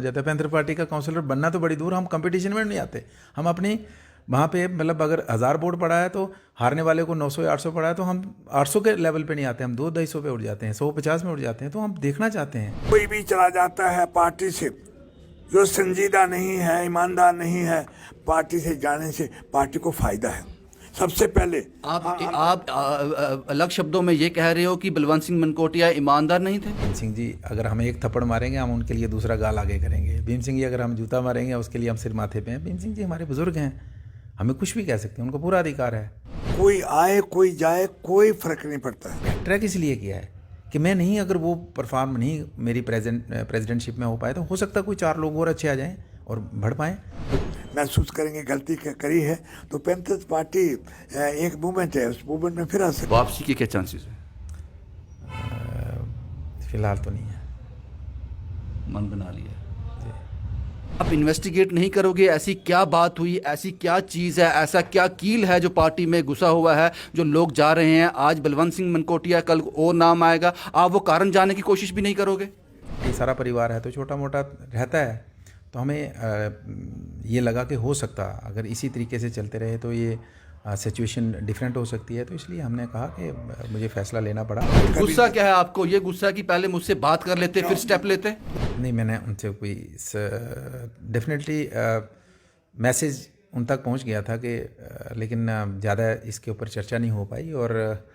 जाता है। Panther party का काउंसलर बनना तो बड़ी दूर, हम कंपटीशन में नहीं आते। हम अपनी वहाँ पे मतलब अगर 1000 वोट पड़ा है तो हारने वाले को 900 या 800 पड़ा है तो हम 800 के लेवल पे नहीं आते, हम 200-250 पे उठ जाते हैं, 150 में उठ जाते हैं। तो हम देखना चाहते हैं। कोई भी चला जाता है पार्टी से जो संजीदा नहीं है, ईमानदार नहीं है, पार्टी से जाने से पार्टी को फायदा है। सबसे पहले आप अलग शब्दों में ये कह रहे हो कि बलवंत सिंह मनकोटिया ईमानदार नहीं थे? भीम सिंह जी अगर हमें एक थप्पड़ मारेंगे हम उनके लिए दूसरा गाल आगे करेंगे। भीम सिंह जी अगर हम जूता मारेंगे उसके लिए हम सिर माथे पे हैं। भीम सिंह जी हमारे बुजुर्ग हैं, हमें कुछ भी कह सकते हैं, उनको पूरा अधिकार है। कोई आए कोई जाए कोई फर्क नहीं पड़ता है। ट्रैक इसलिए किया है कि मैं नहीं, अगर वो परफॉर्म नहीं मेरी प्रेसिडेंटशिप में हो पाए तो हो सकता है कोई 4 लोग और अच्छे आ जाएं और बढ़ पाएं। महसूस करेंगे गलती करी है तो पैंथर्स पार्टी एक मूवमेंट है, उस मूवमेंट में फिर आ सकते। वापसी के क्या चांसेस है? फिलहाल तो नहीं है। मन बना लिया। आप इन्वेस्टिगेट नहीं करोगे? ऐसी क्या बात हुई, ऐसी क्या चीज़ है, ऐसा क्या कील है जो पार्टी में घुसा हुआ है, जो लोग जा रहे हैं आज बलवंत सिंह मनकोटिया, कल और नाम आएगा, आप वो कारण जानने की कोशिश भी नहीं करोगे? ये सारा परिवार है तो छोटा मोटा रहता है, तो हमें ये लगा कि हो सकता अगर इसी तरीके से चलते रहे तो ये सिचुएशन डिफरेंट हो सकती है। तो इसलिए हमने कहा कि मुझे फैसला लेना पड़ा। गुस्सा क्या है आपको? ये गुस्सा कि पहले मुझसे बात कर लेते फिर स्टेप लेते? नहीं, मैंने उनसे कोई डेफिनेटली मैसेज उन तक पहुंच गया था कि लेकिन ज़्यादा इसके ऊपर चर्चा नहीं हो पाई। और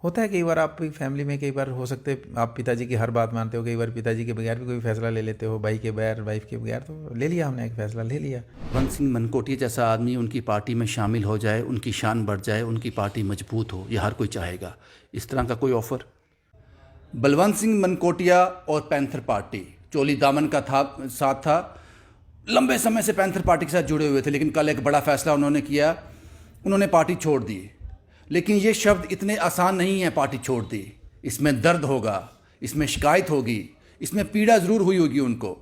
होता है कई बार आप फैमिली में, कई बार हो सकते आप पिताजी की हर बात मानते हो, कई बार पिताजी के बगैर भी कोई फैसला ले लेते हो, भाई के बगैर, वाइफ के बगैर, तो ले लिया हमने, एक फैसला ले लिया। बलवंत सिंह मनकोटिया जैसा आदमी उनकी पार्टी में शामिल हो जाए, उनकी शान बढ़ जाए, उनकी पार्टी मजबूत हो, ये हर कोई चाहेगा। इस तरह का कोई ऑफर? बलवंत सिंह मनकोटिया और पैंथर पार्टी चोली दामन का साथ था, लंबे समय से पैंथर पार्टी के साथ जुड़े हुए थे, लेकिन कल एक बड़ा फैसला उन्होंने किया, उन्होंने पार्टी छोड़ दी। लेकिन ये शब्द इतने आसान नहीं है, पार्टी छोड़ दी। इसमें दर्द होगा, इसमें शिकायत होगी, इसमें पीड़ा ज़रूर हुई होगी उनको।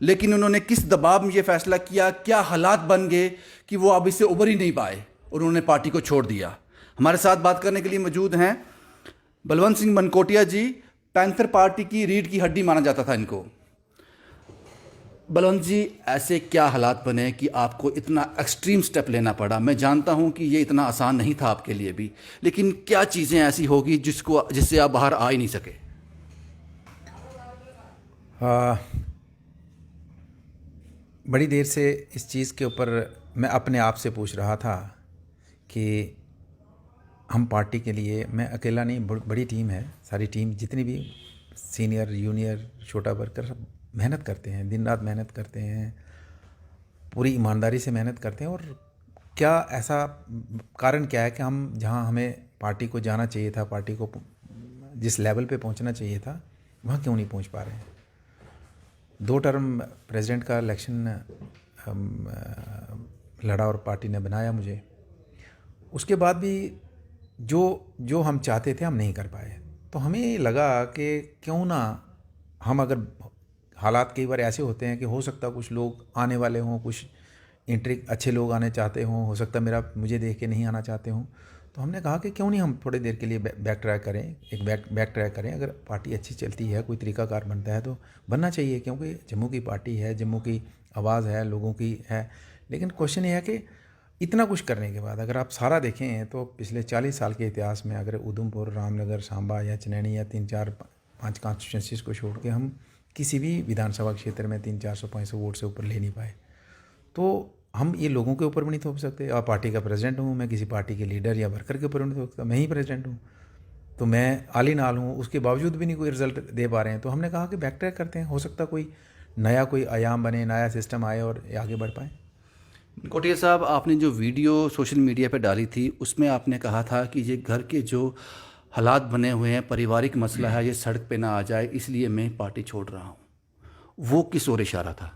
लेकिन उन्होंने किस दबाव में ये फैसला किया, क्या हालात बन गए कि वो अब इससे उबर ही नहीं पाए और उन्होंने पार्टी को छोड़ दिया। हमारे साथ बात करने के लिए मौजूद हैं बलवंत सिंह मनकोटिया जी। पैंथर पार्टी की रीढ़ की हड्डी माना जाता था इनको। बलवंत जी, ऐसे क्या हालात बने कि आपको इतना एक्सट्रीम स्टेप लेना पड़ा? मैं जानता हूं कि ये इतना आसान नहीं था आपके लिए भी, लेकिन क्या चीज़ें ऐसी होगी जिससे आप बाहर आ ही नहीं सके? बड़ी देर से इस चीज़ के ऊपर मैं अपने आप से पूछ रहा था कि हम पार्टी के लिए, मैं अकेला नहीं, बड़ी टीम है, सारी टीम, जितनी भी सीनियर जूनियर छोटा वर्कर सब मेहनत करते हैं, दिन रात मेहनत करते हैं, पूरी ईमानदारी से मेहनत करते हैं। और क्या ऐसा कारण क्या है कि हम जहां हमें पार्टी को जाना चाहिए था, पार्टी को जिस लेवल पे पहुंचना चाहिए था, वहां क्यों नहीं पहुंच पा रहे हैं? 2 टर्म प्रेसिडेंट का इलेक्शन लड़ा और पार्टी ने बनाया मुझे, उसके बाद भी जो हम चाहते थे हम नहीं कर पाए। तो हमें लगा कि क्यों ना हम, अगर हालात कई बार ऐसे होते हैं कि हो सकता कुछ लोग आने वाले हों, कुछ अच्छे लोग आने चाहते हों, हो सकता मुझे देख के नहीं आना चाहते हों, तो हमने कहा कि क्यों नहीं हम थोड़ी देर के लिए बैक ट्रैक करें, एक बैक ट्रैक करें। अगर पार्टी अच्छी चलती है, कोई तरीकाकार बनता है तो बनना चाहिए, क्योंकि जम्मू की पार्टी है, जम्मू की आवाज़ है, लोगों की है। लेकिन क्वेश्चन ये है कि इतना कुछ करने के बाद अगर आप सारा देखें तो पिछले 40 साल के इतिहास में अगर उधमपुर, रामनगर, सांबा या चनैनी या 3-4-5 कॉन्स्टिट्यूंसीज को छोड़ के हम किसी भी विधानसभा क्षेत्र में 300-400-500 वोट से ऊपर ले नहीं पाए, तो हम ये लोगों के ऊपर भी नहीं थोप सकते। और पार्टी का प्रेसिडेंट हूँ मैं, किसी पार्टी के लीडर या वर्कर के ऊपर नहीं थोप सकता, मैं ही प्रेसिडेंट हूँ, तो मैं आली नाल हूँ, उसके बावजूद भी नहीं कोई रिजल्ट दे पा रहे हैं। तो हमने कहा कि बैक ट्रैक करते हैं, हो सकता कोई आयाम बने, नया सिस्टम आए और आगे बढ़ पाएँ। कोटिया साहब, आपने जो वीडियो सोशल मीडिया पे डाली थी उसमें आपने कहा था कि ये घर के जो हालात बने हुए हैं, पारिवारिक मसला है, ये सड़क पे ना आ जाए, इसलिए मैं पार्टी छोड़ रहा हूँ। वो किस ओर इशारा था?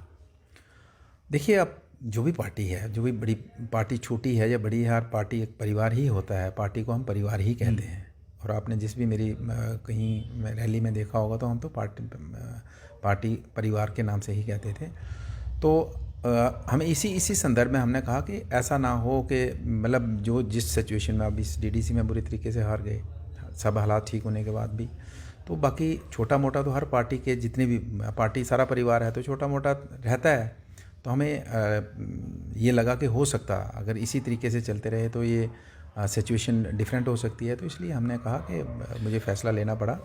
देखिए, अब जो भी पार्टी है, जो भी बड़ी पार्टी, छोटी है या बड़ी है, हर पार्टी एक परिवार ही होता है, पार्टी को हम परिवार ही कहते हैं। और आपने जिस भी मेरी कहीं रैली में देखा होगा तो हम तो पार्टी परिवार के नाम से ही कहते थे। तो हमें इसी संदर्भ में हमने कहा कि ऐसा ना हो कि मतलब जिस सिचुएशन में अब इस डीडीसी में बुरी तरीके से हार गए, सब हालात ठीक होने के बाद भी, तो बाकी छोटा मोटा तो हर पार्टी के जितने भी पार्टी सारा परिवार है तो छोटा मोटा रहता है। तो हमें ये लगा कि हो सकता अगर इसी तरीके से चलते रहे तो ये सिचुएशन डिफरेंट हो सकती है, तो इसलिए हमने कहा कि मुझे फ़ैसला लेना पड़ा।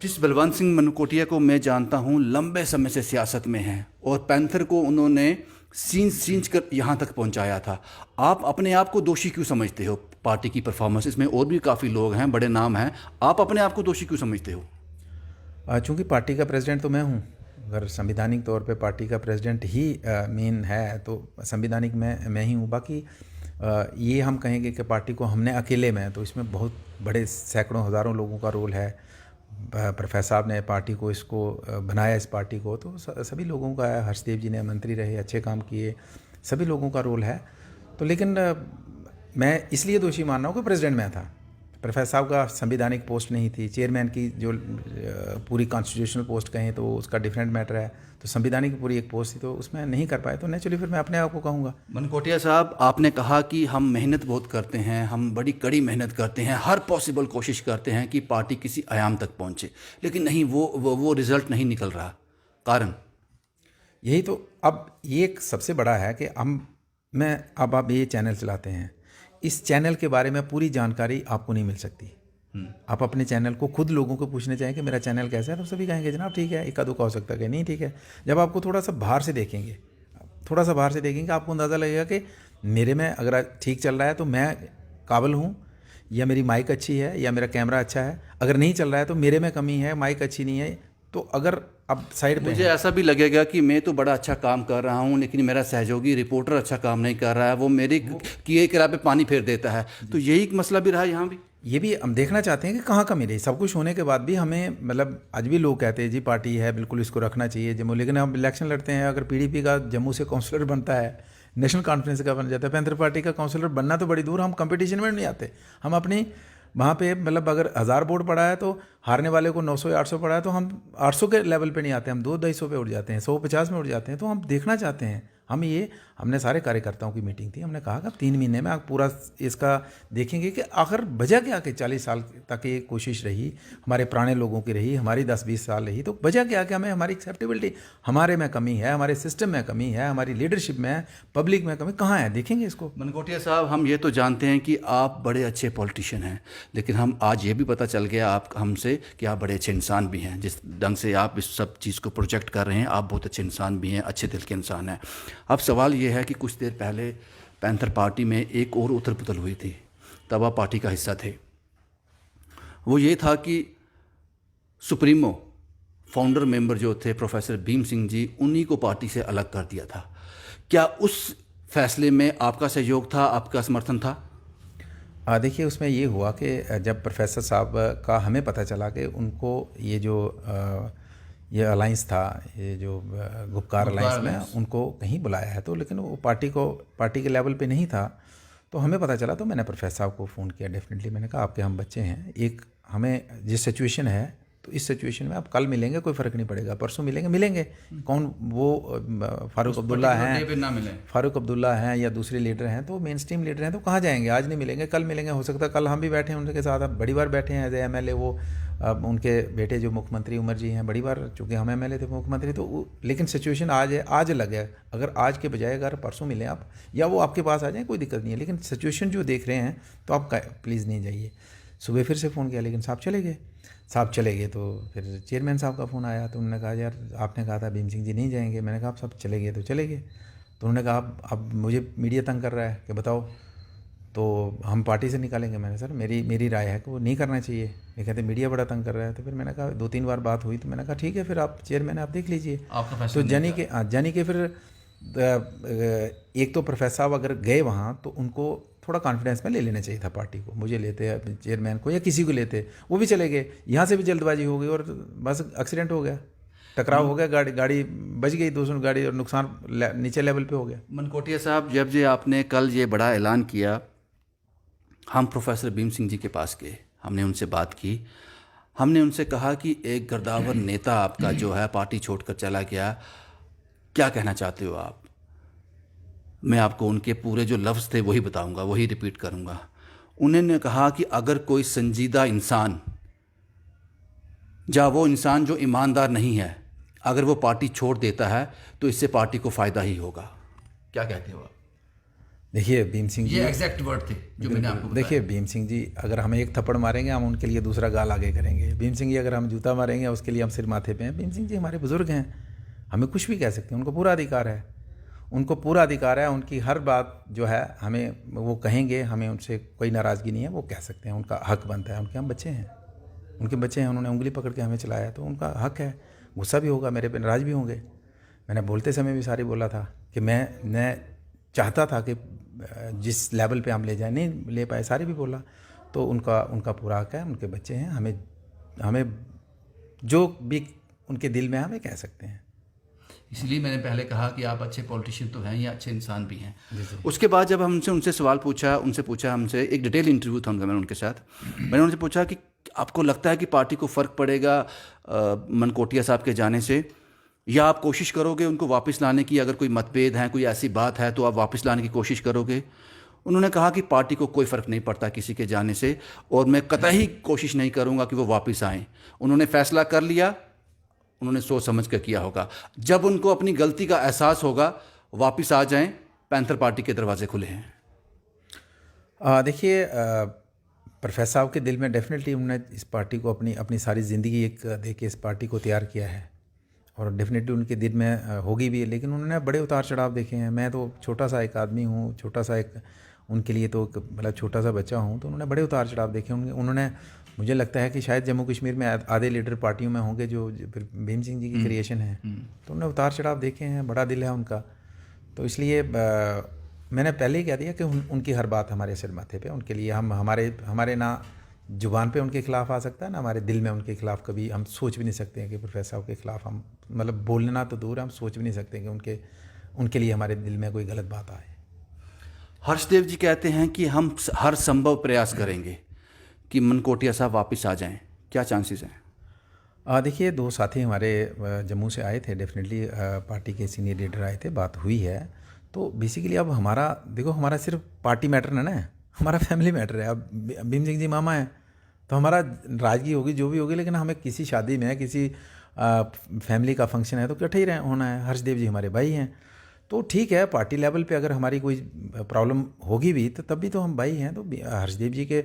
जिस बलवंत सिंह मनकोटिया को मैं जानता हूं लंबे समय से सियासत में हैं और पैंथर को उन्होंने सींच कर यहाँ तक पहुँचाया था, आप अपने आप को दोषी क्यों समझते हो? पार्टी की परफॉर्मेंस में और भी काफ़ी लोग हैं, बड़े नाम हैं, आप अपने आप को दोषी क्यों समझते हो? चूँकि पार्टी का प्रेसिडेंट तो मैं हूँ, अगर संवैधानिक तौर पे पार्टी का प्रेसिडेंट ही मेन है तो संवैधानिक मैं ही हूँ। बाकी ये हम कहेंगे कि पार्टी को हमने अकेले में, तो इसमें बहुत बड़े सैकड़ों हज़ारों लोगों का रोल है। प्रोफेसर साहब ने पार्टी को इसको बनाया, इस पार्टी को, तो सभी लोगों का है। हर्षदेव जी ने मंत्री रहे, अच्छे काम किए, सभी लोगों का रोल है। तो लेकिन मैं इसलिए दोषी मान रहा हूँ कि प्रेसिडेंट मैं था, प्रोफेसर साहब का संवैधानिक पोस्ट नहीं थी। चेयरमैन की जो पूरी कॉन्स्टिट्यूशनल पोस्ट कहें तो उसका डिफरेंट मैटर है, तो संवैधानिक पूरी एक पोस्ट थी तो उसमें नहीं कर पाए, तो नेचुरली फिर मैं अपने आप को कहूँगा। मनकोटिया साहब, आपने कहा कि हम मेहनत बहुत करते हैं, हम बड़ी कड़ी मेहनत करते हैं, हर पॉसिबल कोशिश करते हैं कि पार्टी किसी आयाम तक पहुँचे, लेकिन नहीं, वो रिजल्ट नहीं निकल रहा। कारण यही तो अब ये सबसे बड़ा है कि अब आप ये चैनल चलाते हैं, इस चैनल के बारे में पूरी जानकारी आपको नहीं मिल सकती। आप अपने चैनल को खुद लोगों को पूछने चाहें कि मेरा चैनल कैसा है, तो सभी कहेंगे जनाब ठीक है, इक्का दुक्का हो सकता है कि नहीं ठीक है। जब आपको थोड़ा सा बाहर से देखेंगे आपको अंदाज़ा लगेगा कि मेरे में अगर ठीक चल रहा है तो मैं काबिल हूँ, या मेरी माइक अच्छी है, या मेरा कैमरा अच्छा है। अगर नहीं चल रहा है तो मेरे में कमी है, माइक अच्छी नहीं है। तो अगर अब साइड पे मुझे ऐसा भी लगेगा कि मैं तो बड़ा अच्छा काम कर रहा हूं, लेकिन मेरा सहयोगी रिपोर्टर अच्छा काम नहीं कर रहा है, वो मेरे किए किराए पे पानी फेर देता है। तो यही मसला भी रहा यहाँ भी। ये भी हम देखना चाहते हैं कि कहाँ कमी रही। सब कुछ होने के बाद भी हमें, मतलब आज भी लोग कहते हैं जी पार्टी है, बिल्कुल इसको रखना चाहिए जम्मू, लेकिन हम इलेक्शन लड़ते हैं, अगर पीडीपी का जम्मू से काउंसलर बनता है, नेशनल कॉन्फ्रेंस का बन जाता है, पैंथर पार्टी का काउंसलर बनना तो बड़ी दूर, हम कंपटीशन में नहीं आते। हम अपनी वहाँ पे, मतलब अगर 1000 वोट पड़ा है तो हारने वाले को 900 या 800 पड़ा है तो हम 800 के लेवल पे नहीं आते, हम 200-250 पे उठ जाते हैं, 150 में उठ जाते हैं। तो हम देखना चाहते हैं। हमने सारे कार्यकर्ताओं की मीटिंग थी, हमने कहा कि अब 3 महीने में आप पूरा इसका देखेंगे कि आखिर वजह क्या कि 40 साल तक ये कोशिश रही, हमारे पुराने लोगों की रही, हमारी 10-20 साल रही, तो वजह क्या कि हमें हमारी एक्सेप्टेबिलिटी, हमारे में कमी है, हमारे सिस्टम में कमी है, हमारी लीडरशिप में, पब्लिक में कमी कहाँ है, देखेंगे इसको। मनकोटिया साहब, हम ये तो जानते हैं कि आप बड़े अच्छे पॉलिटिशियन हैं, लेकिन हम आज ये भी पता चल गया आप हमसे कि आप बड़े अच्छे इंसान भी हैं। जिस ढंग से आप इस सब चीज़ को प्रोजेक्ट कर रहे हैं, आप बहुत अच्छे इंसान भी हैं, अच्छे दिल के इंसान हैं। अब सवाल ये है कि कुछ देर पहले पैंथर पार्टी में एक और उथल पुथल हुई थी, तब आप पार्टी का हिस्सा थे। वो ये था कि सुप्रीमो फाउंडर मेंबर जो थे प्रोफेसर भीम सिंह जी, उन्हीं को पार्टी से अलग कर दिया था। क्या उस फैसले में आपका सहयोग था, आपका समर्थन था? देखिए, उसमें ये हुआ कि जब प्रोफेसर साहब का हमें पता चला कि उनको ये अलाइंस था, ये जो गुपकार अलाइंस में उनको कहीं बुलाया है, तो लेकिन वो पार्टी के लेवल पे नहीं था। तो हमें पता चला तो मैंने प्रोफेसर साहब को फ़ोन किया। डेफिनेटली मैंने कहा आपके हम बच्चे हैं, एक हमें जिस सिचुएशन है तो इस सिचुएशन में आप कल मिलेंगे कोई फ़र्क नहीं पड़ेगा, परसों मिलेंगे कौन वो फारूक अब्दुल्ला हैं या दूसरे लीडर हैं, तो मेन स्ट्रीम लीडर हैं, तो कहाँ जाएंगे? आज नहीं मिलेंगे, कल मिलेंगे। हो सकता है कल हम भी बैठे हैं उनके साथ, अब बड़ी बार बैठे हैं एज एमएलए। वो उनके बेटे जो मुख्यमंत्री उमर जी हैं, बड़ी बार, चूँकि हम एमएलए थे मुख्यमंत्री, तो लेकिन सिचुएशन आज है, आज अलग है। अगर आज के बजाय अगर परसों मिलें आप, या वो आपके पास आ जाएँ, कोई दिक्कत नहीं है, लेकिन सिचुएशन जो देख रहे हैं तो आप प्लीज़ नहीं जाइए। सुबह फिर से फ़ोन किया, लेकिन साहब चले गए। तो फिर चेयरमैन साहब का फ़ोन आया, तो उन्होंने कहा यार आपने कहा था भीम सिंह जी नहीं जाएंगे। मैंने कहा आप सब चले गए तो चले गए। तो उन्होंने कहा अब मुझे मीडिया तंग कर रहा है कि बताओ तो हम पार्टी से निकालेंगे। मैंने सर मेरी राय है कि वो नहीं करना चाहिए। ये कहते मीडिया बड़ा तंग कर रहा है। तो फिर मैंने कहा 2-3 बार बात हुई, तो मैंने कहा ठीक है, फिर आप चेयरमैन आप देख लीजिए। तो जानी के फिर एक तो प्रोफेसर साहब अगर गए वहाँ तो उनको थोड़ा कॉन्फिडेंस में ले लेना चाहिए था पार्टी को, मुझे लेते चेयरमैन को या किसी को लेते, वो भी चले गए। यहाँ से भी जल्दबाजी हो गई और बस एक्सीडेंट हो गया, टकराव हो गया, गाड़ी बच गई, दूसरी गाड़ी, और नुकसान नीचे लेवल पे हो गया। मनकोटिया साहब, जब जे आपने कल ये बड़ा ऐलान किया, हम प्रोफेसर भीम सिंह जी के पास गए, हमने उनसे बात की, हमने उनसे कहा कि एक गर्दावर नेता आपका जो है पार्टी छोड़कर चला गया, क्या कहना चाहते हो आप? मैं आपको उनके पूरे जो लफ्ज़ थे वही बताऊंगा, वही रिपीट करूंगा। उन्होंने कहा कि अगर कोई संजीदा इंसान जहाँ वो इंसान जो ईमानदार नहीं है अगर वो पार्टी छोड़ देता है तो इससे पार्टी को फ़ायदा ही होगा। क्या कहते हो आप? देखिए भीम सिंह जी, ये एग्जैक्ट वर्ड थे जो मैंने आपको बताया। देखिए भीम सिंह जी, अगर हम एक थप्पड़ मारेंगे हम उनके लिए दूसरा गाल आगे करेंगे। भीम सिंह जी अगर हम जूता मारेंगे उसके लिए हम सिर माथे पे हैं। भीम सिंह जी हमारे बुजुर्ग हैं, हमें कुछ भी कह सकते हैं, उनको पूरा अधिकार है, उनको पूरा अधिकार है। उनकी हर बात जो है हमें वो कहेंगे, हमें उनसे कोई नाराज़गी नहीं है, वो कह सकते हैं, उनका हक बनता है। उनके हम बच्चे हैं, उनके बच्चे हैं, उन्होंने उंगली पकड़ के हमें चलाया तो उनका हक है। गुस्सा भी होगा, मेरे पे नाराज़ भी होंगे। मैंने बोलते समय भी सारी बोला था कि मैं चाहता था कि जिस लेवल पे हम ले जाए, नहीं ले पाए, सारे भी बोला। तो उनका पूरा हक है, उनके बच्चे हैं, हमें जो भी उनके दिल में है हमें कह सकते हैं। इसलिए मैंने पहले कहा कि आप अच्छे पॉलिटिशियन तो हैं, या अच्छे इंसान भी हैं। उसके बाद जब हमसे उनसे सवाल पूछा, हमसे एक डिटेल इंटरव्यू था मैंने उनके साथ। मैंने उनसे पूछा कि आपको लगता है कि पार्टी को फ़र्क पड़ेगा मनकोटिया साहब के जाने से, या आप कोशिश करोगे उनको वापस लाने की? अगर कोई मतभेद है, कोई ऐसी बात है तो आप वापस लाने की कोशिश करोगे? उन्होंने कहा कि पार्टी को कोई फ़र्क नहीं पड़ता किसी के जाने से, और मैं कतई कोशिश नहीं करूँगा कि वो वापस आएँ। उन्होंने फ़ैसला कर लिया, उन्होंने सोच समझ कर किया होगा। जब उनको अपनी गलती का एहसास होगा वापस आ जाएं, पैंथर पार्टी के दरवाजे खुले हैं। देखिए प्रोफेसर साहब के दिल में डेफिनेटली उन्होंने इस पार्टी को अपनी सारी ज़िंदगी एक दे के इस पार्टी को तैयार किया है, और डेफिनेटली उनके दिल में होगी भी। लेकिन उन्होंने बड़े उतार चढ़ाव देखे हैं। मैं तो छोटा सा एक आदमी हूँ, छोटा सा एक उनके लिए तो मतलब छोटा सा बच्चा हूँ, तो उन्होंने बड़े उतार चढ़ाव देखे। उन्होंने मुझे लगता है कि शायद जम्मू कश्मीर में आधे लीडर पार्टियों में होंगे जो फिर भीम सिंह जी की क्रिएशन है, तो उन्होंने उतार चढ़ाव देखे हैं, बड़ा दिल है उनका। तो इसलिए मैंने पहले ही कह दिया कि उनकी हर बात हमारे सिर माथे पे। उनके लिए हमारे ना जुबान पे उनके खिलाफ आ सकता है, ना हमारे दिल में उनके खिलाफ कभी हम सोच भी नहीं सकते हैं कि प्रोफेसर साहब के खिलाफ हम मतलब बोलना तो दूर है, हम सोच भी नहीं सकते कि उनके लिए हमारे दिल में कोई गलत बात आए। हर्षदेव जी कहते हैं कि हम हर संभव प्रयास करेंगे कि मनकोटिया साहब वापस आ जाएं। क्या चांसेस हैं? देखिए 2 साथी हमारे जम्मू से आए थे, डेफिनेटली पार्टी के सीनियर लीडर आए थे, बात हुई है। तो बेसिकली अब हमारा सिर्फ पार्टी मैटर नहीं है, हमारा फैमिली मैटर है। अब भीम सिंह जी मामा हैं तो हमारा राजगी होगी जो भी होगी, लेकिन हमें किसी शादी में किसी फैमिली का फंक्शन है तो इकट्ठे ही होना है। हर्षदेव जी हमारे भाई हैं, तो ठीक है, पार्टी लेवल पे अगर हमारी कोई प्रॉब्लम होगी भी तो तब भी तो हम भाई हैं। तो हर्षदेव जी के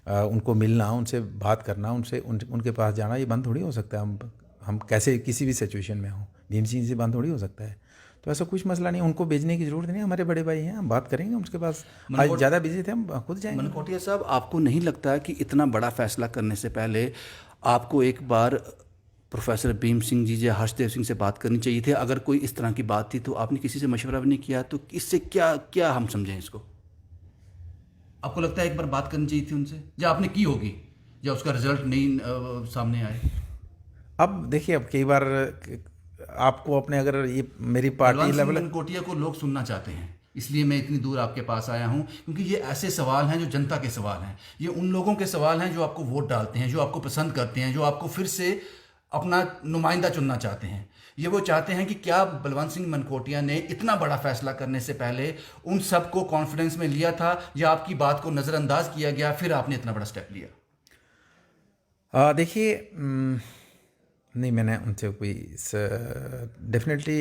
उनको मिलना, उनसे बात करना, उनके पास जाना, ये बंद थोड़ी हो सकता है। हम कैसे किसी भी सिचुएशन में हों, भीम सिंह से बंद थोड़ी हो सकता है। तो ऐसा कुछ मसला नहीं, उनको भेजने की ज़रूरत नहीं, हमारे बड़े भाई हैं, हम बात करेंगे उनके पास। आज ज़्यादा बिजी थे, हम खुद जाएंगे। मनकोटिया साहब, आपको नहीं लगता कि इतना बड़ा फैसला करने से पहले आपको एक बार प्रोफेसर भीम सिंह जी या हर्षदेव सिंह से बात करनी चाहिए थी? अगर कोई इस तरह की बात थी तो आपने किसी से मशवरा भी नहीं किया, तो इससे क्या हम समझें इसको? आपको लगता है एक बार बात करनी चाहिए थी उनसे, या आपने की होगी, या उसका रिजल्ट नहीं सामने आए? अब देखिए, अब कई बार आपको अपने अगर ये मेरी पार्टी लेवल मनकोटिया को लोग सुनना चाहते हैं, इसलिए मैं इतनी दूर आपके पास आया हूं, क्योंकि ये ऐसे सवाल हैं जो जनता के सवाल हैं। ये उन लोगों के सवाल हैं जो आपको वोट डालते हैं, जो आपको पसंद करते हैं, जो आपको फिर से अपना नुमाइंदा चुनना चाहते हैं। ये वो चाहते हैं कि क्या बलवंत सिंह मनकोटिया ने इतना बड़ा फैसला करने से पहले उन सबको कॉन्फिडेंस में लिया था, या आपकी बात को नज़रअंदाज किया गया फिर आपने इतना बड़ा स्टेप लिया? देखिए, नहीं, मैंने उनसे कोई डेफिनेटली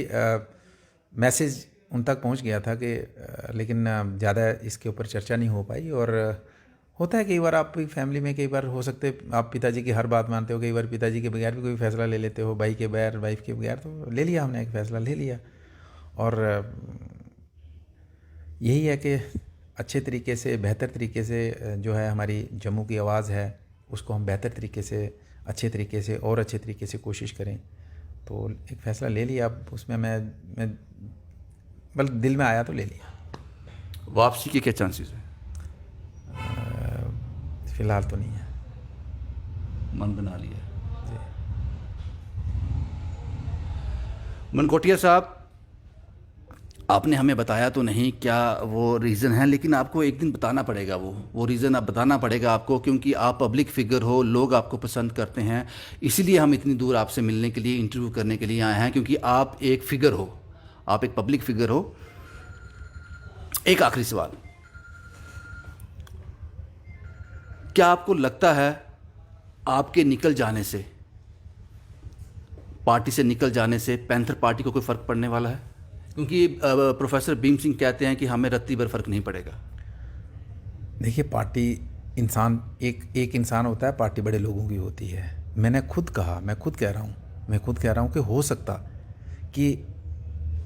मैसेज उन तक पहुंच गया था कि लेकिन ज़्यादा इसके ऊपर चर्चा नहीं हो पाई। और होता है कई बार आप फैमिली में, कई बार हो सकते आप पिताजी की हर बात मानते हो, कई बार पिताजी के बगैर भी कोई फैसला ले लेते हो, भाई के बगैर, वाइफ के बगैर। तो ले लिया हमने, एक फ़ैसला ले लिया, और यही है कि अच्छे तरीके से, बेहतर तरीके से जो है हमारी जम्मू की आवाज़ है उसको हम बेहतर तरीके से, अच्छे तरीके से और अच्छे तरीके से कोशिश करें। तो एक फ़ैसला ले लिया, अब उसमें मैं बल दिल में आया तो ले लिया। वापसी के क्या चांसेस हैं? फ़िलहाल तो नहीं है। मन बना लिया जी। मनकोटिया साहब, आपने हमें बताया तो नहीं क्या वो रीज़न है, लेकिन आपको एक दिन बताना पड़ेगा। वो रीज़न आप बताना पड़ेगा आपको, क्योंकि आप पब्लिक फिगर हो, लोग आपको पसंद करते हैं। इसीलिए हम इतनी दूर आपसे मिलने के लिए, इंटरव्यू करने के लिए आए हैं, क्योंकि आप एक फिगर हो, आप एक पब्लिक फिगर हो। एक आखिरी सवाल, क्या आपको लगता है आपके निकल जाने से पार्टी से निकल जाने से पैंथर पार्टी को कोई फ़र्क पड़ने वाला है? क्योंकि प्रोफेसर भीम सिंह कहते हैं कि हमें रत्ती भर फ़र्क नहीं पड़ेगा। देखिए, पार्टी इंसान एक इंसान होता है, पार्टी बड़े लोगों की होती है। मैंने खुद कहा, मैं खुद कह रहा हूँ कि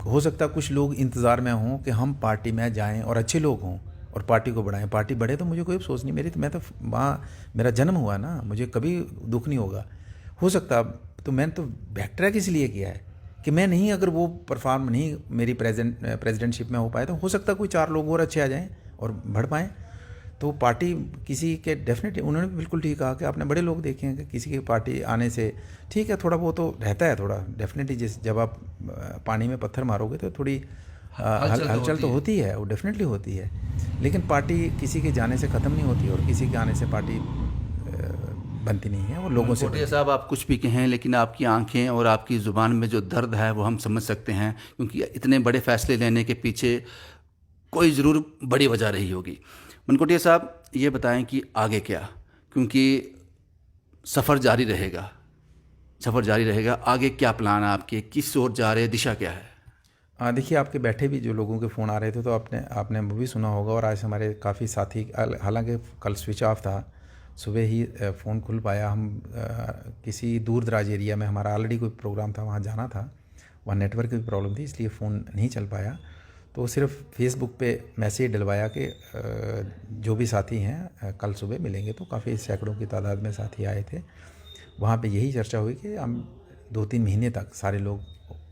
हो सकता कुछ लोग इंतज़ार में हों कि हम पार्टी में जाएं और अच्छे लोग हों और पार्टी को बढ़ाएं। पार्टी बढ़े तो मुझे कोई अफसोस नहीं, मैं तो वहाँ मेरा जन्म हुआ ना, मुझे कभी दुख नहीं होगा। हो सकता तो मैंने तो बैकट्रैक इसलिए किया है कि मैं नहीं, अगर वो परफॉर्म नहीं मेरी प्रेसिडेंटशिप में हो पाए तो हो सकता कोई 4 लोग और अच्छे आ जाएं और बढ़ पाएँ। तो पार्टी किसी के डेफिनेटली, उन्होंने बिल्कुल ठीक कहा कि आपने बड़े लोग देखे हैं कि किसी की पार्टी आने से ठीक है, थोड़ा वो तो रहता है, थोड़ा डेफिनेटली जब आप पानी में पत्थर मारोगे तो थोड़ी हलचल तो होती है, वो डेफिनेटली होती है। लेकिन पार्टी किसी के जाने से ख़त्म नहीं होती और किसी के आने से पार्टी बनती नहीं है, वो लोगों से। मनकोटिया साहब, आप कुछ भी कहें, लेकिन आपकी आंखें और आपकी ज़ुबान में जो दर्द है वो हम समझ सकते हैं, क्योंकि इतने बड़े फैसले लेने के पीछे कोई ज़रूर बड़ी वजह रही होगी। मनकोटिया साहब, ये बताएं कि आगे क्या, क्योंकि सफ़र जारी रहेगा, आगे क्या प्लान है आपके, किस ओर जा रहे हैं, दिशा क्या है? देखिए, आपके बैठे भी जो लोगों के फ़ोन आ रहे थे तो आपने वो भी सुना होगा। और आज हमारे काफ़ी साथी, हालांकि कल स्विच ऑफ था, सुबह ही फ़ोन खुल पाया। हम किसी दूर दराज एरिया में, हमारा ऑलरेडी कोई प्रोग्राम था, वहाँ जाना था, वहाँ नेटवर्क की प्रॉब्लम थी, इसलिए फ़ोन नहीं चल पाया। तो सिर्फ फेसबुक पे मैसेज डलवाया कि जो भी साथी हैं कल सुबह मिलेंगे। तो काफ़ी सैकड़ों की तादाद में साथी आए थे। वहाँ पे यही चर्चा हुई कि हम 2-3 महीने तक सारे लोग,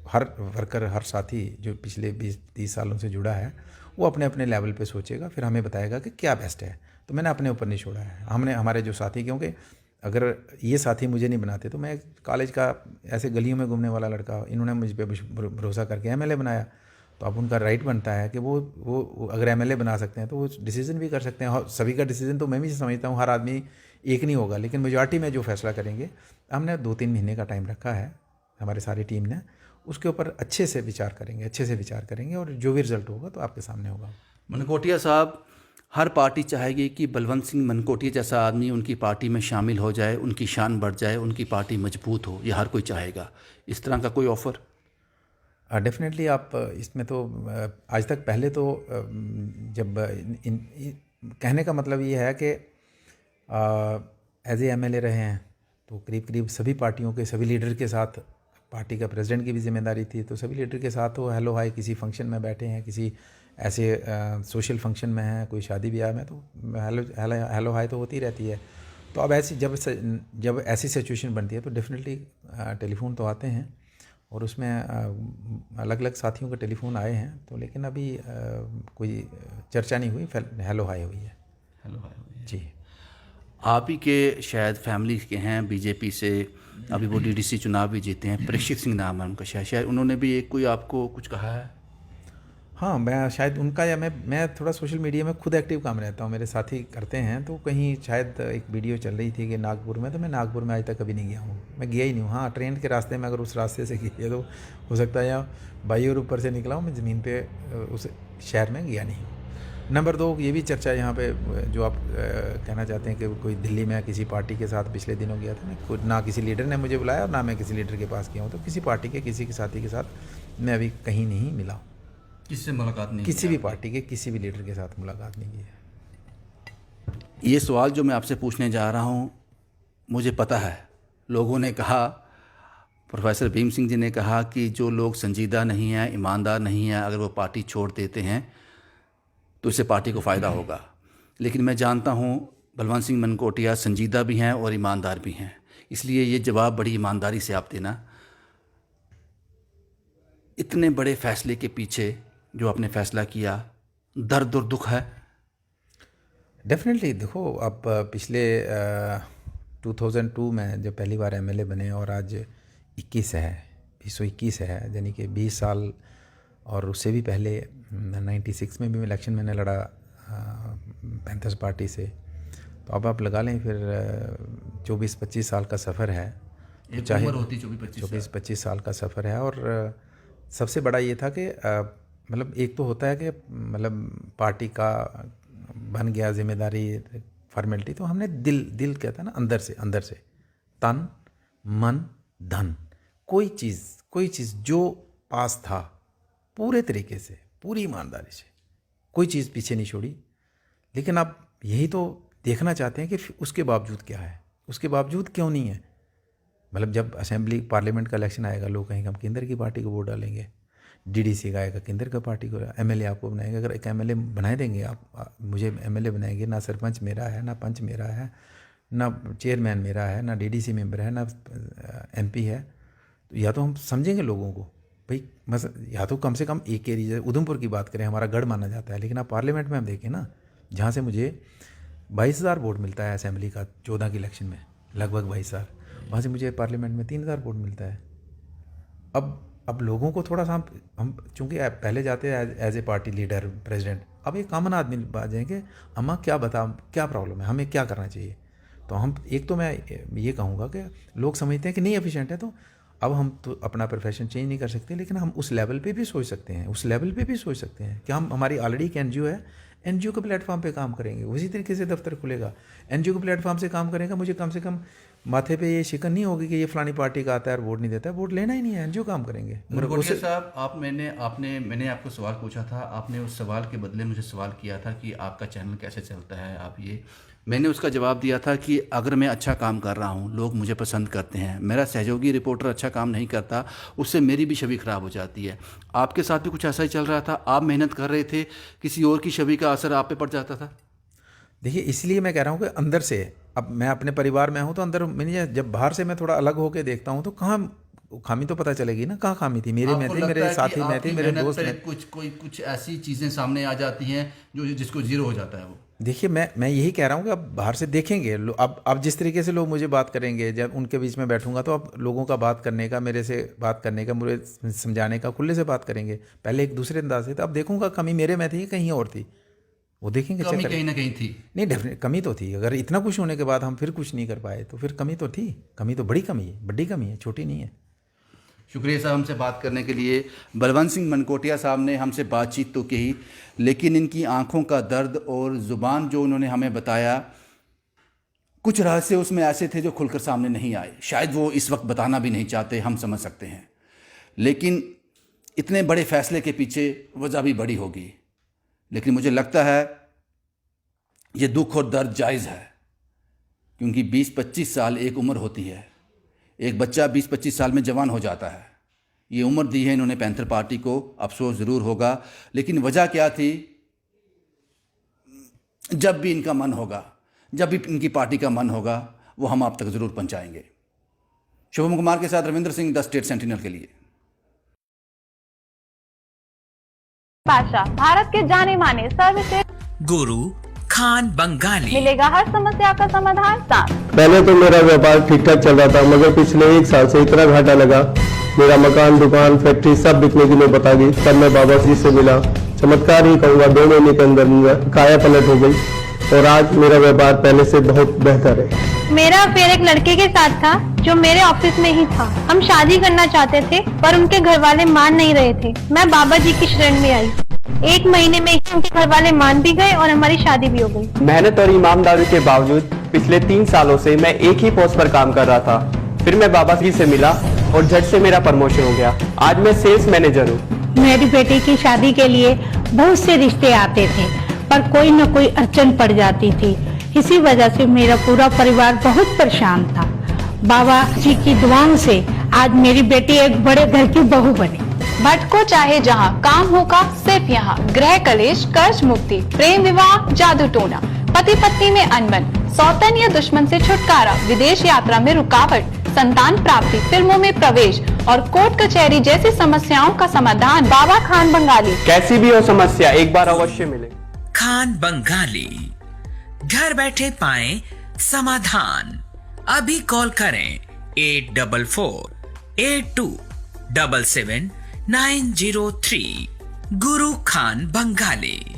हर वर्कर, हर साथी जो पिछले 20-30 सालों से जुड़ा है, वो अपने अपने लेवल पे सोचेगा, फिर हमें बताएगा कि क्या बेस्ट है। तो मैंने अपने ऊपर नहीं छोड़ा है, हमने हमारे जो साथी, क्योंकि अगर ये साथी मुझे नहीं बनाते तो मैं कॉलेज का ऐसे गलियों में घूमने वाला लड़का, इन्होंने मुझ पर भरोसा करके एमएलए बनाया। तो अब उनका राइट बनता है कि वो अगर एमएलए बना सकते हैं तो वो डिसीज़न भी कर सकते हैं। सभी का डिसीज़न तो मैं भी समझता हूँ, हर आदमी एक नहीं होगा, लेकिन मेजॉरिटी में जो फैसला करेंगे, हमने 2-3 महीने का टाइम रखा है हमारी सारी टीम ने, उसके ऊपर अच्छे से विचार करेंगे और जो भी रिजल्ट होगा तो आपके सामने होगा। मनकोटिया साहब, हर पार्टी चाहेगी कि बलवंत सिंह मनकोटिया जैसा आदमी उनकी पार्टी में शामिल हो जाए, उनकी शान बढ़ जाए, उनकी पार्टी मजबूत हो, यह हर कोई चाहेगा। इस तरह का कोई ऑफ़र? डेफिनेटली आप इसमें तो आज तक पहले तो जब कहने का मतलब ये है कि एज ए एमएलए रहे हैं तो करीब करीब सभी पार्टियों के सभी लीडर के साथ, पार्टी का प्रेसिडेंट की भी जिम्मेदारी थी, तो सभी लीडर के साथ वो हेलो हाय, किसी फंक्शन में बैठे हैं, किसी ऐसे सोशल फंक्शन में हैं, कोई शादी ब्याह में, तो हेलो हाय तो होती रहती है। तो अब जब ऐसी सिचुएशन बनती है तो डेफिनेटली टेलीफोन तो आते हैं और उसमें अलग अलग साथियों के टेलीफोन आए हैं, तो लेकिन अभी कोई चर्चा नहीं हुई, हेलो हाय हुई है। जी। आप ही के शायद फैमिली के हैं बीजेपी से, अभी वो डीडीसी चुनाव भी जीते हैं, परीक्षित सिंह नाम है उनका, शायद उन्होंने भी एक कोई आपको कुछ कहा है? हाँ, मैं शायद उनका, या मैं थोड़ा सोशल मीडिया में खुद एक्टिव काम रहता हूँ, मेरे साथी करते हैं, तो कहीं शायद एक वीडियो चल रही थी कि नागपुर में, तो मैं नागपुर में आज तक कभी नहीं गया हूँ, मैं गया ही नहीं हूँ। हाँ, ट्रेन के रास्ते में अगर उस रास्ते से गया तो हो सकता है, या बाई और ऊपर से निकला हूँ, मैं ज़मीन पे उस शहर में गया नहीं हूँ। नंबर 2, ये भी चर्चा यहाँ पे जो आप कहना चाहते हैं कि कोई दिल्ली में किसी पार्टी के साथ पिछले दिनों गया था, मैं खुद, ना किसी लीडर ने मुझे बुलाया और ना मैं किसी लीडर के पास गया हूँ, तो किसी पार्टी के किसी के साथी के साथ मैं अभी कहीं नहीं मिला हूँ। किससे मुलाकात नहीं? किसी भी पार्टी के किसी भी लीडर के साथ मुलाकात नहीं की है। ये सवाल जो मैं आपसे पूछने जा रहा हूँ, मुझे पता है लोगों ने कहा, प्रोफेसर भीम सिंह जी ने कहा कि जो लोग संजीदा नहीं हैं, ईमानदार नहीं हैं, अगर वो पार्टी छोड़ देते हैं तो इससे पार्टी को फ़ायदा होगा। लेकिन मैं जानता हूँ बलवंत सिंह मनकोटिया संजीदा भी हैं और ईमानदार भी हैं, इसलिए ये जवाब बड़ी ईमानदारी से आप देना। इतने बड़े फैसले के पीछे जो आपने फ़ैसला किया, दर्द और दुख है? डेफिनेटली। देखो, आप पिछले 2002 में जब पहली बार एमएलए बने और आज 2021 है, यानी कि 20 साल, और उससे भी पहले 96 में भी इलेक्शन मैंने लड़ा पैंथर्स पार्टी से, तो अब आप लगा लें फिर 24-25 साल का सफ़र है, चाहे उम्र होती 24-25 साल का सफ़र है। और सबसे बड़ा ये था कि मतलब एक तो होता है कि मतलब पार्टी का बन गया जिम्मेदारी, फॉर्मेलिटी, तो हमने दिल कहता है ना, अंदर से तन मन धन कोई चीज़ जो पास था पूरे तरीके से, पूरी ईमानदारी से, कोई चीज़ पीछे नहीं छोड़ी। लेकिन अब यही तो देखना चाहते हैं कि उसके बावजूद क्या है, उसके बावजूद क्यों नहीं है। मतलब जब असेंबली पार्लियामेंट का इलेक्शन आएगा, लोग कहेंगे हम केंद्र की पार्टी को वोट डालेंगे, डीडीसी का आएगा केंद्र का पार्टी को, एमएलए आपको बनाएंगे। अगर एक एमएलए बना देंगे आप, मुझे एमएलए बनाएंगे, ना सरपंच मेरा है, ना पंच मेरा है, ना चेयरमैन मेरा है, ना डीडीसी मेंबर है, ना एमपी है, तो या तो हम समझेंगे लोगों को भाई या तो कम से कम एक एरिया, उधमपुर की बात करें, हमारा गढ़ माना जाता है, लेकिन आप पार्लियामेंट में हम देखें ना, जहाँ से मुझे 22,000 वोट मिलता है असेंबली का 14 के इलेक्शन में, लगभग 22,000, वहाँ से मुझे पार्लियामेंट में 3,000 वोट मिलता है। अब लोगों को थोड़ा सा हम चूँकि पहले जाते हैं as a party leader president, अब एक कॉमन आदमी आ जाएंगे, अम्मा क्या प्रॉब्लम है, हमें क्या करना चाहिए। तो हम एक तो मैं ये कहूँगा कि लोग समझते हैं कि नहीं एफिशिएंट है, तो अब हम तो अपना प्रोफेशन चेंज नहीं कर सकते, लेकिन हम उस लेवल पे भी सोच सकते हैं, कि हम हमारी ऑलरेडी एक एनजीओ है, एनजीओ के प्लेटफॉर्म पे काम करेंगे, उसी तरीके से दफ्तर खुलेगा, एनजीओ के प्लेटफॉर्म से काम करेगा, मुझे कम से कम माथे पे ये शिकन नहीं होगी कि ये फलानी पार्टी का आता है और वोट नहीं देता है, वोट लेना ही नहीं है, एनजीओ काम करेंगे। मनकोटिया साहब, मैंने आपको सवाल पूछा था, आपने उस सवाल के बदले मुझे सवाल किया था कि आपका चैनल कैसे चलता है, मैंने उसका जवाब दिया था कि अगर मैं अच्छा काम कर रहा हूँ, लोग मुझे पसंद करते हैं, मेरा सहयोगी रिपोर्टर अच्छा काम नहीं करता, उससे मेरी भी छवि खराब हो जाती है। आपके साथ भी कुछ ऐसा ही चल रहा था, आप मेहनत कर रहे थे, किसी और की छवि का असर आप पे पड़ जाता था? देखिए, इसलिए मैं कह रहा हूँ कि अंदर से, अब मैं अपने परिवार में हूँ तो अंदर मैंने, जब बाहर से मैं थोड़ा अलग होकर देखता हूँ तो कहाँ खामी तो पता चलेगी ना, कहाँ खामी थी, मेरे में थी, मेरे साथी में थी, मेरे दोस्त में। कुछ ऐसी चीज़ें सामने आ जाती हैं जो जिसको जीरो हो जाता है वो। देखिए, मैं यही कह रहा हूँ कि अब बाहर से देखेंगे, अब जिस तरीके से लोग मुझे बात करेंगे, जब उनके बीच में बैठूंगा तो अब लोगों का बात करने का, मेरे से बात करने का, मुझे समझाने का, खुले से बात करेंगे। पहले एक दूसरे अंदाज से, तो अब देखूंगा कमी मेरे में थी कहीं और थी, वो देखेंगे। कमी कहीं ना कहीं थी, नहीं, डेफिनेट कमी तो थी। अगर इतना कुछ होने के बाद हम फिर कुछ नहीं कर पाए तो फिर कमी तो थी, कमी तो बड़ी कमी है, छोटी नहीं है। शुक्रिया साहब हमसे बात करने के लिए। बलवंत सिंह मनकोटिया साहब ने हमसे बातचीत तो की, लेकिन इनकी आंखों का दर्द और ज़ुबान जो उन्होंने हमें बताया, कुछ रहस्य उसमें ऐसे थे जो खुलकर सामने नहीं आए। शायद वो इस वक्त बताना भी नहीं चाहते, हम समझ सकते हैं, लेकिन इतने बड़े फैसले के पीछे वजह भी बड़ी होगी। लेकिन मुझे लगता है ये दुख और दर्द जायज़ है, क्योंकि 20-25 साल एक उम्र होती है, एक बच्चा 20-25 साल में जवान हो जाता है। ये उम्र दी है इन्होंने पैंथर पार्टी को, अफसोस ज़रूर होगा, लेकिन वजह क्या थी? जब भी इनका मन होगा, जब भी इनकी पार्टी का मन होगा, वो हम आप तक ज़रूर पहुंचाएंगे। शुभम कुमार के साथ Ravindra Singh, the state sentinel के लिए। भारत के जाने माने सर्वश्रेष्ठ गुरु खान बंगाली, मिलेगा हर समस्या का समाधान साथ। पहले तो मेरा व्यापार ठीक ठाक चल रहा था, मगर पिछले 1 साल से इतना घाटा लगा, मेरा मकान, दुकान, फैक्ट्री सब बिकने की नौबत आ गई। तब मैं बाबा जी से मिला, चमत्कार ही कहूँगा, 2 महीने के अंदर काया पलट हो गई और आज मेरा व्यापार पहले से बहुत बेहतर है। मेरा अफेयर एक लड़के के साथ था जो मेरे ऑफिस में ही था। हम शादी करना चाहते थे पर उनके घर वाले मान नहीं रहे थे। मैं बाबा जी की शरण में आई, 1 महीने में ही उनके घर वाले मान भी गए और हमारी शादी भी हो गई। मेहनत और ईमानदारी के बावजूद पिछले 3 सालों से मैं एक ही पोस्ट पर काम कर रहा था। फिर मैं बाबा जी से मिला और झट से मेरा प्रमोशन हो गया। आज मैं सेल्स मैनेजर हूँ। मेरी बेटी की शादी के लिए बहुत से रिश्ते आते थे, पर कोई न कोई अड़चन पड़ जाती थी। इसी वजह से मेरा पूरा परिवार बहुत परेशान था। बाबा जी की दुआओं से आज मेरी बेटी एक बड़े घर की बहू बनी। भटको चाहे जहाँ, काम होगा सिर्फ यहाँ। गृह कलेश, कर्ज मुक्ति, प्रेम विवाह, जादू टोना, पति पत्नी में अनबन, सौतन या दुश्मन से छुटकारा, विदेश यात्रा में रुकावट, संतान प्राप्ति, फिल्मों में प्रवेश और कोर्ट कचहरी जैसी समस्याओं का समाधान बाबा खान बंगाली। कैसी भी हो समस्या, एक बार अवश्य मिले। खान बंगाली, घर बैठे पाएं समाधान। अभी कॉल करें 8448277903। गुरु खान बंगाली।